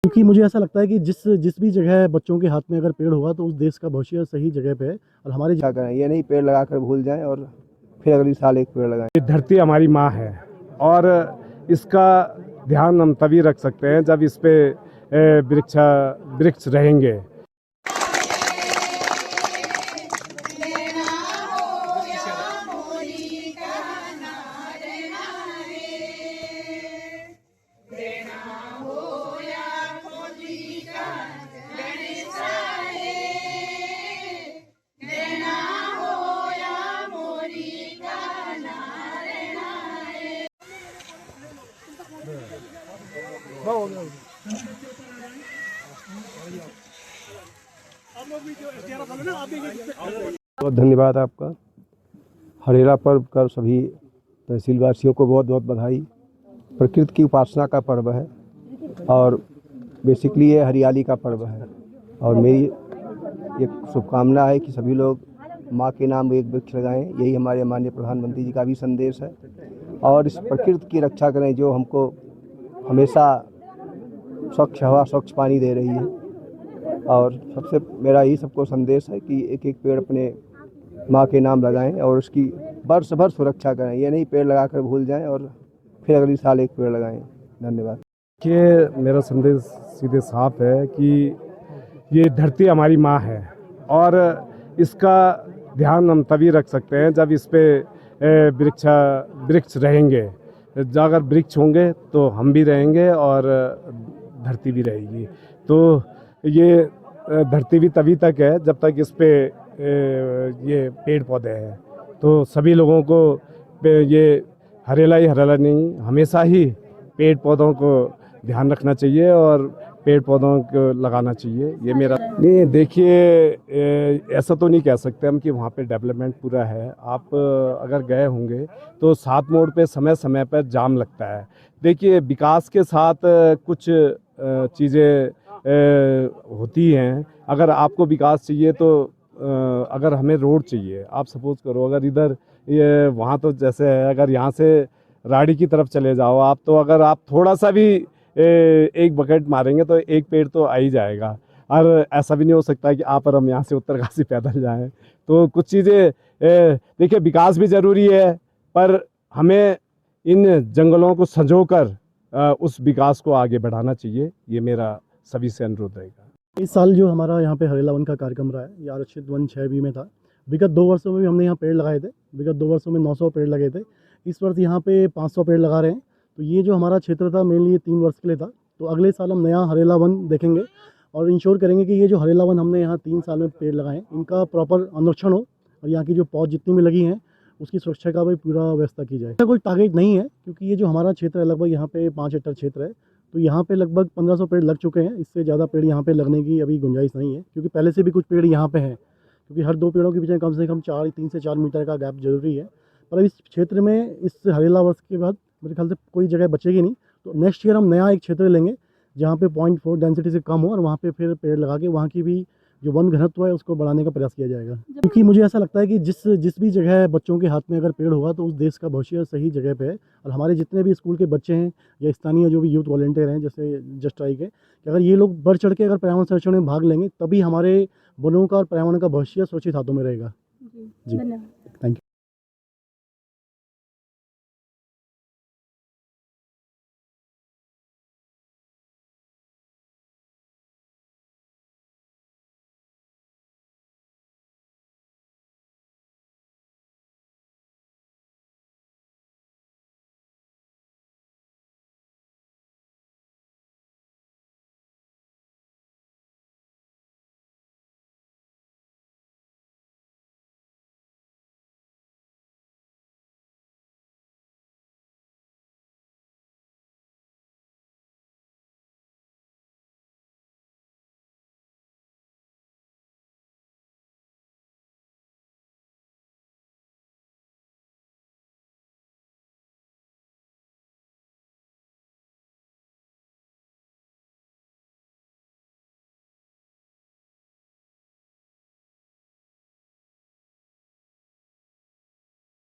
क्योंकि मुझे ऐसा लगता है कि जिस भी जगह बच्चों के हाथ में अगर पेड़ होगा तो उस देश का भविष्य सही जगह पे है। और हमारे क्या करें, ये नहीं पेड़ लगा कर भूल जाएं और फिर अगली साल एक पेड़ लगाएं। ये धरती हमारी माँ है और इसका ध्यान हम तभी रख सकते हैं जब इस पे वृक्ष रहेंगे। बहुत धन्यवाद आपका। हरेला पर्व कर सभी तहसीलवासियों को बहुत बहुत बधाई। प्रकृति की उपासना का पर्व है और बेसिकली ये हरियाली का पर्व है। और मेरी एक शुभकामना है कि सभी लोग माँ के नाम एक वृक्ष लगाएं। यही हमारे माननीय प्रधानमंत्री जी का भी संदेश है। और इस प्रकृति की रक्षा करें जो हमको हमेशा स्वच्छ हवा स्वच्छ पानी दे रही है। और सबसे मेरा यही सबको संदेश है कि एक एक पेड़ अपने माँ के नाम लगाएं और उसकी वर्ष भर सुरक्षा करें। ये नहीं पेड़ लगाकर भूल जाएं और फिर अगली साल एक पेड़ लगाएं। धन्यवाद। कि मेरा संदेश सीधे साफ है कि ये धरती हमारी माँ है और इसका ध्यान हम तभी रख सकते हैं जब इस पे वृक्ष रहेंगे। अगर वृक्ष होंगे तो हम भी रहेंगे और धरती भी रहेगी। तो ये धरती भी तभी तक है जब तक इस पे ये पेड़ पौधे हैं। तो सभी लोगों को ये हरेला ही हरेला नहीं, हमेशा ही पेड़ पौधों को ध्यान रखना चाहिए और पेड़ पौधों को लगाना चाहिए। ये मेरा नहीं, देखिए ऐसा तो नहीं कह सकते हम कि वहाँ पे डेवलपमेंट पूरा है। आप अगर गए होंगे तो 7 मोड़ पे समय समय पर जाम लगता है। देखिए विकास के साथ कुछ चीज़ें होती हैं। अगर आपको विकास चाहिए तो अगर हमें रोड चाहिए, आप सपोज करो अगर इधर ये वहाँ तो जैसे है, अगर यहाँ से राड़ी की तरफ चले जाओ आप, तो अगर आप थोड़ा सा भी एक बकेट मारेंगे तो एक पेड़ तो आ ही जाएगा। और ऐसा भी नहीं हो सकता कि आप और हम यहाँ से उत्तरकाशी पैदल जाएं। तो कुछ चीज़ें देखिए विकास भी ज़रूरी है, पर हमें इन जंगलों को संजोकर उस विकास को आगे बढ़ाना चाहिए। ये मेरा सभी से अनुरोध रहेगा। इस साल जो हमारा यहाँ पे हरेला वन का कार्यक्रम रहा है, ये आरक्षित वन 6B में था। विगत 2 वर्षों में भी हमने यहाँ पेड़ लगाए थे। विगत 2 वर्षों में 900 पेड़ लगे थे। इस वर्ष यहाँ पे 500 पेड़ लगा रहे हैं। तो ये जो हमारा क्षेत्र था मेनली ये 3 वर्ष के लिए था। तो अगले साल हम नया हरेला वन देखेंगे और इंश्योर करेंगे कि ये जो हरेला वन हमने यहाँ 3 साल में पेड़ लगाए इनका प्रॉपर अनुरक्षण हो और यहाँ की जो पौध जितनी भी लगी हैं उसकी सुरक्षा का भी पूरा व्यवस्था की जाए। कोई टारगेट नहीं है क्योंकि ये जो हमारा क्षेत्र है लगभग यहाँ पे 5 हेक्टेयर क्षेत्र है। तो यहाँ पे लगभग 1500 पेड़ लग चुके हैं। इससे ज़्यादा पेड़ यहाँ पे लगने की अभी गुंजाइश नहीं है क्योंकि पहले से भी कुछ पेड़ यहाँ पे हैं। क्योंकि हर 2 पेड़ों के बीच में कम से कम 3 से 4 मीटर का गैप जरूरी है। पर इस क्षेत्र में इस हरेला वर्ष के बाद मेरे ख्याल से कोई जगह बचेगी नहीं। तो नेक्स्ट ईयर हम नया एक क्षेत्र लेंगे जहाँ पे 0.4 डेंसिटी से कम हो और वहाँ पे फिर पेड़ लगा के वहाँ की भी जो वन घनत्व है उसको बढ़ाने का प्रयास किया जाएगा। क्योंकि मुझे ऐसा लगता है कि जिस भी जगह बच्चों के हाथ में अगर पेड़ होगा तो उस देश का भविष्य सही जगह पे है। और हमारे जितने भी स्कूल के बच्चे हैं या स्थानीय जो भी यूथ वॉलंटियर हैं जैसे जस्ट ट्राई के, कि अगर ये लोग बढ़ चढ़ के अगर पर्यावरण संरक्षण में भाग लेंगे तभी हमारे वनों का और पर्यावरण का भविष्य सुरक्षित हाथों में रहेगा। जी धन्यवाद।